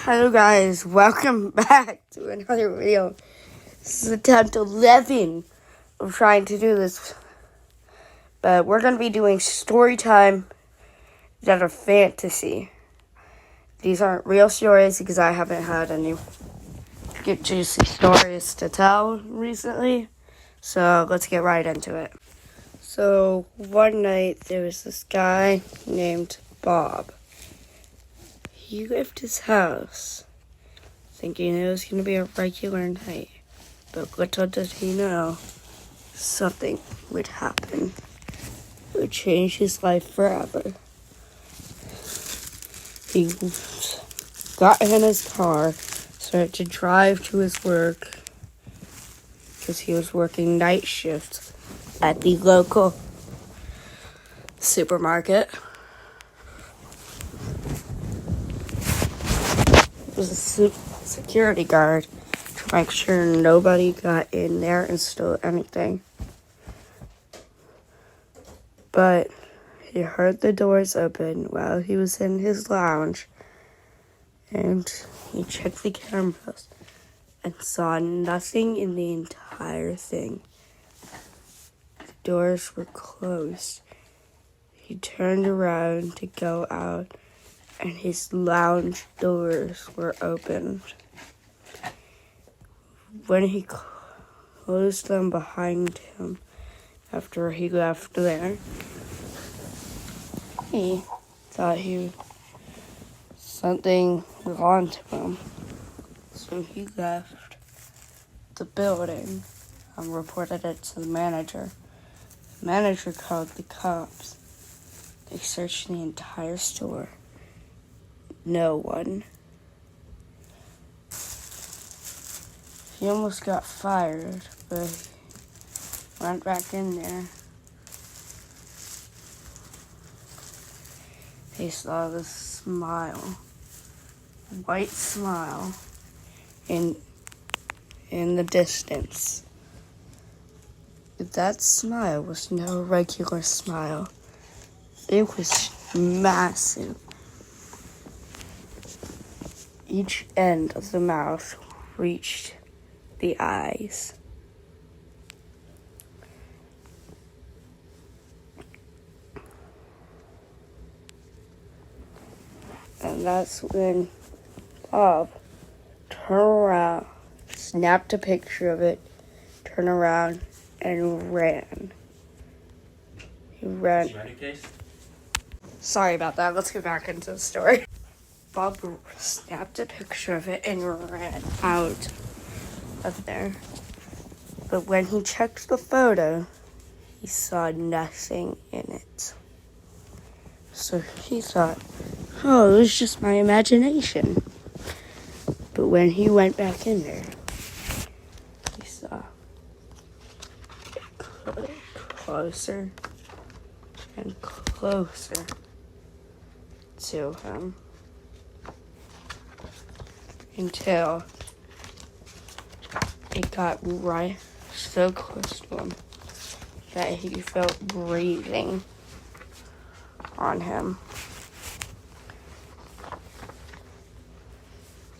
Hello guys, welcome back to another video. This is attempt 11 of trying to do this. But we're going to be doing story time that are fantasy. These aren't real stories because I haven't had any good juicy stories to tell recently. So let's get right into it. So one night there was this guy named Bob. He left his house thinking it was going to be a regular night. But little did he know, something would happen. It would change his life forever. He got in his car, started to drive to his work, because he was working night shift at the local supermarket. It was a security guard to make sure nobody got in there and stole anything. But he heard the doors open while he was in his lounge, and he checked the cameras and saw nothing in the entire thing. The doors were closed. He turned around to go out, and his lounge doors were opened. When he closed them behind him after he left there, he thought something was on to him. So he left the building and reported it to the manager. The manager called the cops. They searched the entire store. No one. He almost got fired, but he went back in there. He saw this smile, white smile, in the distance. But that smile was no regular smile. It was massive. Each end of the mouth reached the eyes. And that's when Bob turned around, snapped a picture of it, turned around, and ran. He ran. Sorry about that. Let's get back into the story. Bob snapped a picture of it and ran out of there. But when he checked the photo, he saw nothing in it. So he thought, oh, it was just my imagination. But when he went back in there, he saw it closer and closer to him. Until it got right so close to him that he felt breathing on him.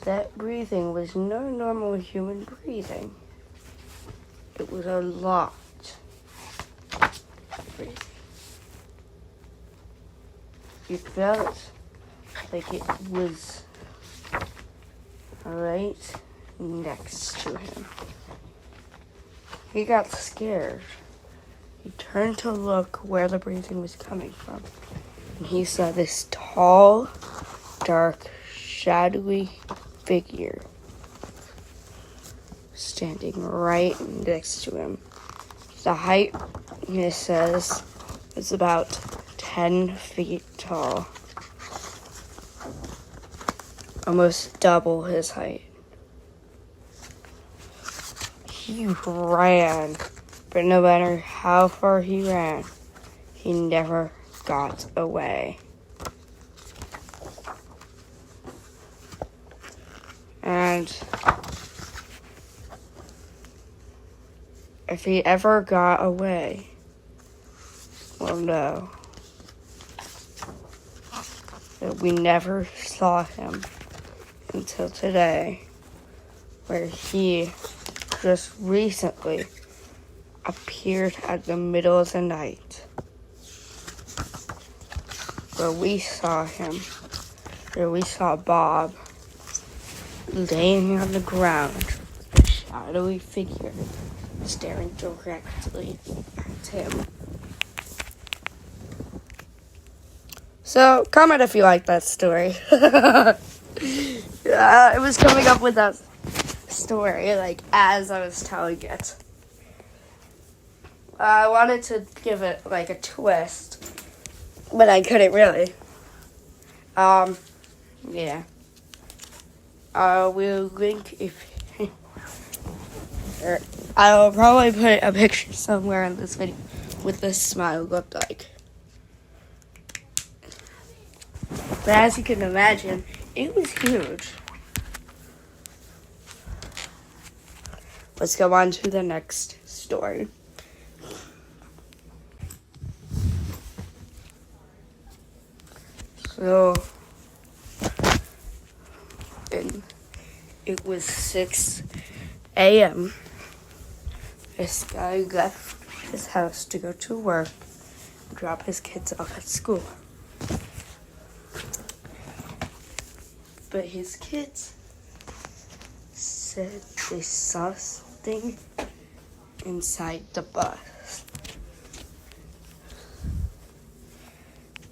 That breathing was no normal human breathing. It was a lot of breathing. It felt like it was right next to him. He got scared. He turned to look where the breathing was coming from. And he saw this tall, dark, shadowy figure standing right next to him. The height, it says, is about 10 feet tall. Almost double his height. He ran, but no matter how far he ran, he never got away. And if he ever got away, well, no. We never saw him until today, where he just recently appeared at the middle of the night, where we saw him, where we saw Bob laying on the ground, a shadowy figure staring directly at him. So, comment if you like that story. I was coming up with that story, like, as I was telling it. I wanted to give it, like, a twist, but I couldn't really. Yeah. I will link I'll probably put a picture somewhere in this video what this smile looked like. But as you can imagine, it was huge. Let's go on to the next story. So, it was 6 a.m. This guy left his house to go to work, drop his kids off at school. But his kids said they saw something inside the bus.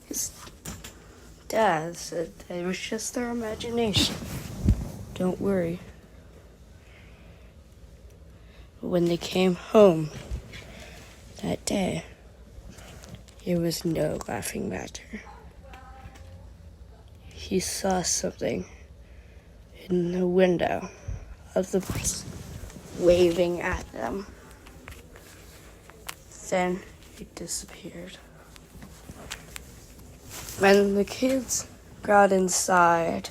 His dad said that it was just their imagination. Don't worry. When they came home that day, there was no laughing matter. He saw something in the window of the bus waving at them. Then it disappeared. When the kids got inside,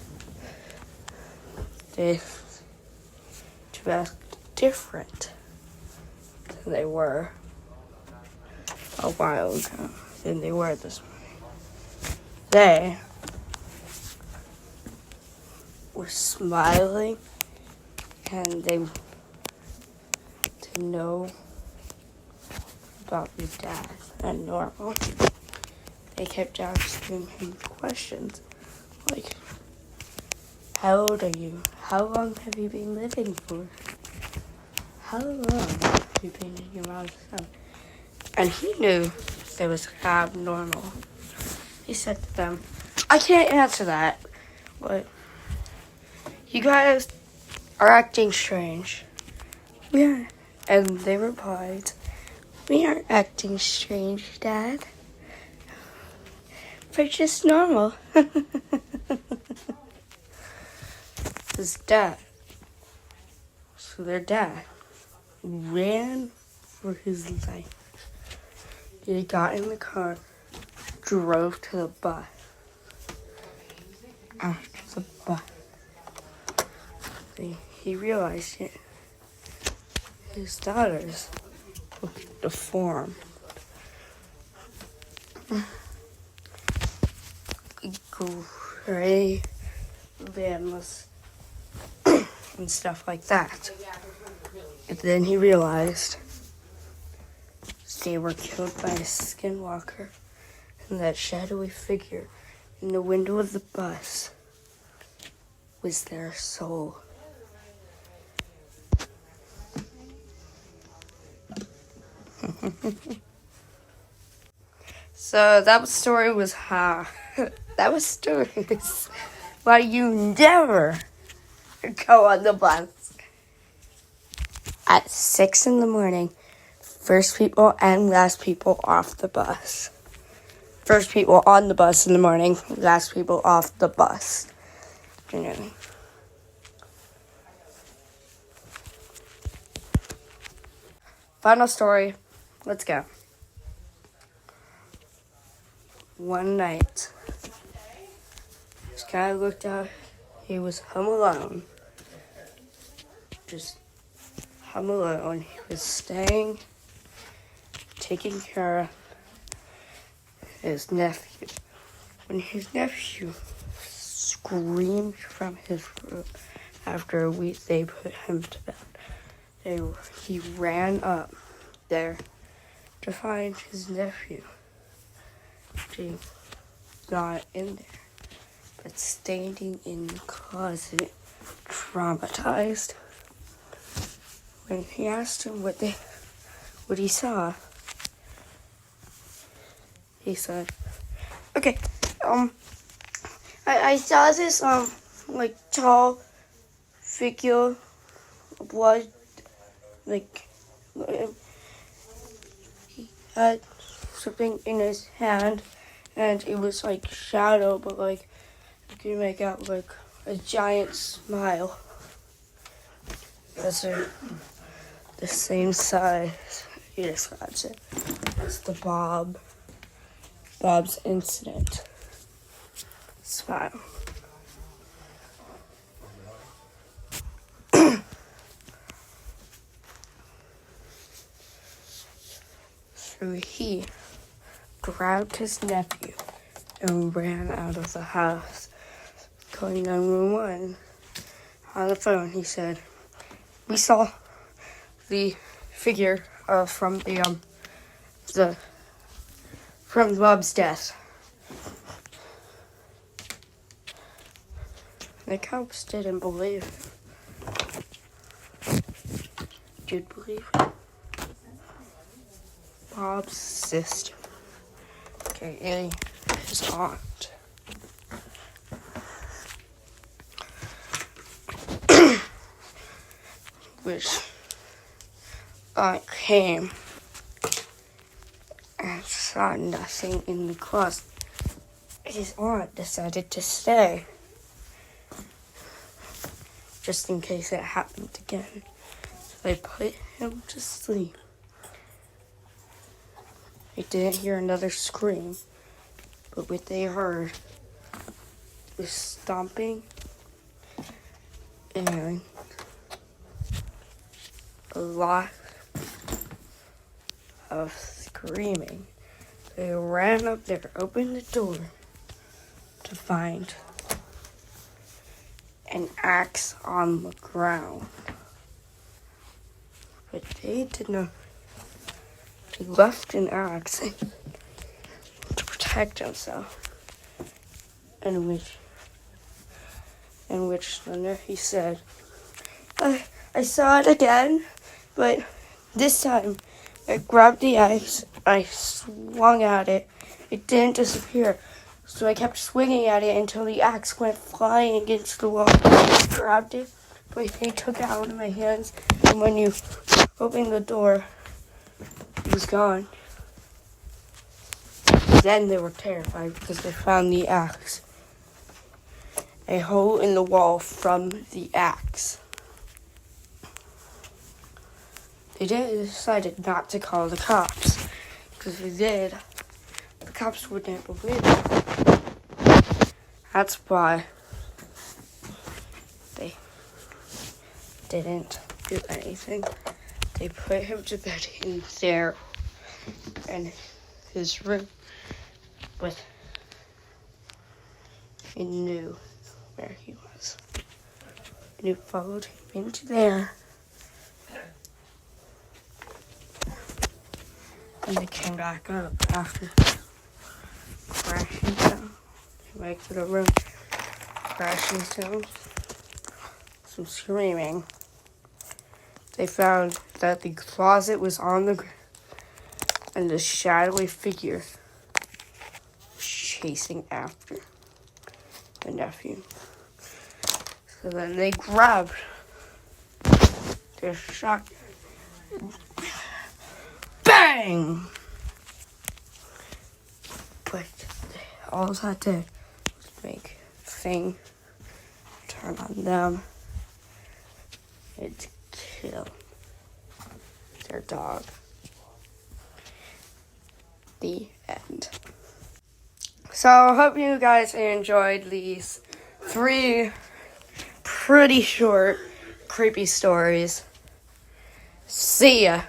they dressed different than they were a while ago, than they were this morning. They were smiling, and they didn't know about your dad and normal. They kept asking him questions like, how old are you? How long have you been living for? How long have you been in your mom's house? And he knew it was abnormal. He said to them, I can't answer that, but you guys are acting strange. We are. And they replied, we aren't acting strange, Dad. We're just normal. His dad. So their dad ran for his life. He got in the car, drove to the bus. After the bus, he realized it. His daughters looked deformed. Gray, limbs, and stuff like that. And then he realized they were killed by a skinwalker, and that shadowy figure in the window of the bus was their soul. So that story was that was stories why you never go on the bus at 6 a.m. First people and last people off the bus. First people on the bus in the morning, last people off the bus. You know. Final story. Let's go. One night, this guy looked out. He was home alone. Just home alone. He was staying, taking care of his nephew. When his nephew screamed from his room. After a week, they put him to bed. He ran up there to find his nephew. He's not in there, but standing in the closet, traumatized. When he asked him what he saw, he said, "Okay, I saw this like tall figure, blood, like he had something in his hand, and it was like shadow, but like you can make out like a giant smile. That's the same size." He describes it. It's the Bob's incident smile. So he grabbed his nephew and ran out of the house, calling 911. On the phone, he said, "We saw the figure from Bob's death." The cops didn't believe him. Did believe him. Bob's sister, aka his aunt, which came and saw nothing in the closet. His aunt decided to stay, just in case it happened again. So they put him to sleep. They didn't hear another scream, but what they heard was stomping and a lot of screaming. They ran up there, opened the door to find an axe on the ground. But they did not. He left an axe to protect himself, in which he said, I saw it again, but this time I grabbed the axe, I swung at it, it didn't disappear, so I kept swinging at it until the axe went flying against the wall. I grabbed it, but he took it out of my hands, and when you opened the door, it was gone. Then they were terrified because they found the axe. A hole in the wall from the axe. They decided not to call the cops, because if they did, the cops wouldn't believe it. That's why they didn't do anything. They put him to bed in his room, but he knew where he was. And he followed him into there. And they came back up after crashing down. Came back to the room, crashing down, some screaming. They found that the closet was on the ground, and the shadowy figure was chasing after the nephew. So then they grabbed their shotgun. Bang! But all that did was make the thing turn on them and kill their dog. The end. So I hope you guys enjoyed these 3 pretty short, creepy stories. See ya.